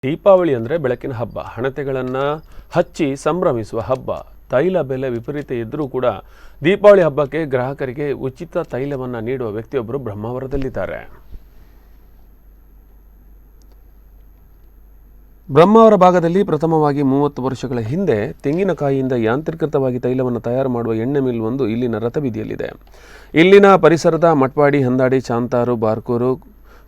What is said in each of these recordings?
ದೀಪಾವಳಿ ಅಂದರೆ ಬೆಳಕಿನ ಹಬ್ಬ. ಹಣತೆಗಳನ್ನು ಹಚ್ಚಿ ಸಂಭ್ರಮಿಸುವ ಹಬ್ಬ. ತೈಲ ಬೆಲೆ ವಿಪರೀತ ಇದ್ದರೂ ಕೂಡ ದೀಪಾವಳಿ ಹಬ್ಬಕ್ಕೆ ಗ್ರಾಹಕರಿಗೆ ಉಚಿತ ತೈಲವನ್ನು ನೀಡುವ ವ್ಯಕ್ತಿಯೊಬ್ಬರು ಬ್ರಹ್ಮಾವರದಲ್ಲಿದ್ದಾರೆ. ಬ್ರಹ್ಮಾವರ ಭಾಗದಲ್ಲಿ ಪ್ರಥಮವಾಗಿ 30 ವರ್ಷಗಳ ಹಿಂದೆ ತೆಂಗಿನಕಾಯಿಯಿಂದ ಯಾಂತ್ರೀಕೃತವಾಗಿ ತೈಲವನ್ನು ತಯಾರು ಮಾಡುವ ಎಣ್ಣೆ ಮಿಲ್ ಒಂದು ಇಲ್ಲಿನ ರಥಬೀದಿಯಲ್ಲಿದೆ. ಇಲ್ಲಿನ ಪರಿಸರದ ಮಟ್ವಾಡಿ, ಹಂದಾಡಿ, ಚಾಂತಾರು, ಬಾರ್ಕೂರು,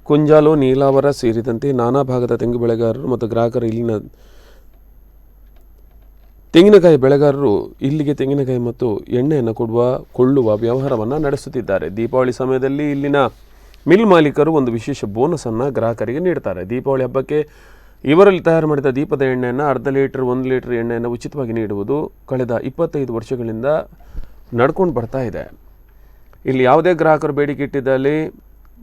ಕುಂಜಾಲು, ನೀಲಾವರ ಸೇರಿದಂತೆ ನಾನಾ ಭಾಗದ ತೆಂಗು ಬೆಳೆಗಾರರು ಮತ್ತು ಗ್ರಾಹಕರು ಇಲ್ಲಿನ ತೆಂಗಿನಕಾಯಿ ಬೆಳೆಗಾರರು ಇಲ್ಲಿಗೆ ತೆಂಗಿನಕಾಯಿ ಮತ್ತು ಎಣ್ಣೆಯನ್ನು ಕೊಳ್ಳುವ ವ್ಯವಹಾರವನ್ನು ನಡೆಸುತ್ತಿದ್ದಾರೆ. ದೀಪಾವಳಿ ಸಮಯದಲ್ಲಿ ಇಲ್ಲಿನ ಮಿಲ್ ಮಾಲೀಕರು ಒಂದು ವಿಶೇಷ ಬೋನಸನ್ನು ಗ್ರಾಹಕರಿಗೆ ನೀಡುತ್ತಾರೆ. ದೀಪಾವಳಿ ಹಬ್ಬಕ್ಕೆ ಇವರಲ್ಲಿ ತಯಾರು ಮಾಡಿದ ದೀಪದ ಎಣ್ಣೆಯನ್ನು 1/2 ಲೀಟರ್ 1 ಲೀಟರ್ ಎಣ್ಣೆಯನ್ನು ಉಚಿತವಾಗಿ ನೀಡುವುದು ಕಳೆದ 25 ವರ್ಷಗಳಿಂದ ನಡ್ಕೊಂಡು ಬರ್ತಾ ಇದೆ. ಇಲ್ಲಿ ಯಾವುದೇ ಗ್ರಾಹಕರು ಬೇಡಿಕೆ ಇಟ್ಟಿದ್ದಲ್ಲಿ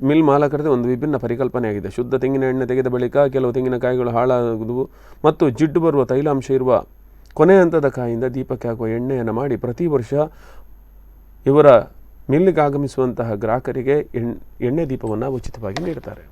ಮಿಲ್ ಮಾಲಕರದೇ ಒಂದು ವಿಭಿನ್ನ ಪರಿಕಲ್ಪನೆಯಾಗಿದೆ. ಶುದ್ಧ ತೆಂಗಿನ ಎಣ್ಣೆ ತೆಗೆದ ಬಳಿಕ ಕೆಲವು ತೆಂಗಿನಕಾಯಿಗಳು ಹಾಳಾಗುವುದು ಮತ್ತು ಜಿಡ್ಡು ಬರುವ ತೈಲಾಂಶ ಇರುವ ಕೊನೆ ಹಂತದ ಕಾಯಿಂದ ದೀಪಕ್ಕೆ ಹಾಕುವ ಎಣ್ಣೆಯನ್ನು ಮಾಡಿ ಪ್ರತಿ ವರ್ಷ ಇವರ ಮಿಲ್ಲಿಗೆ ಆಗಮಿಸುವಂತಹ ಗ್ರಾಹಕರಿಗೆ ಎಣ್ಣೆ ದೀಪವನ್ನು ಉಚಿತವಾಗಿ ನೀಡುತ್ತಾರೆ.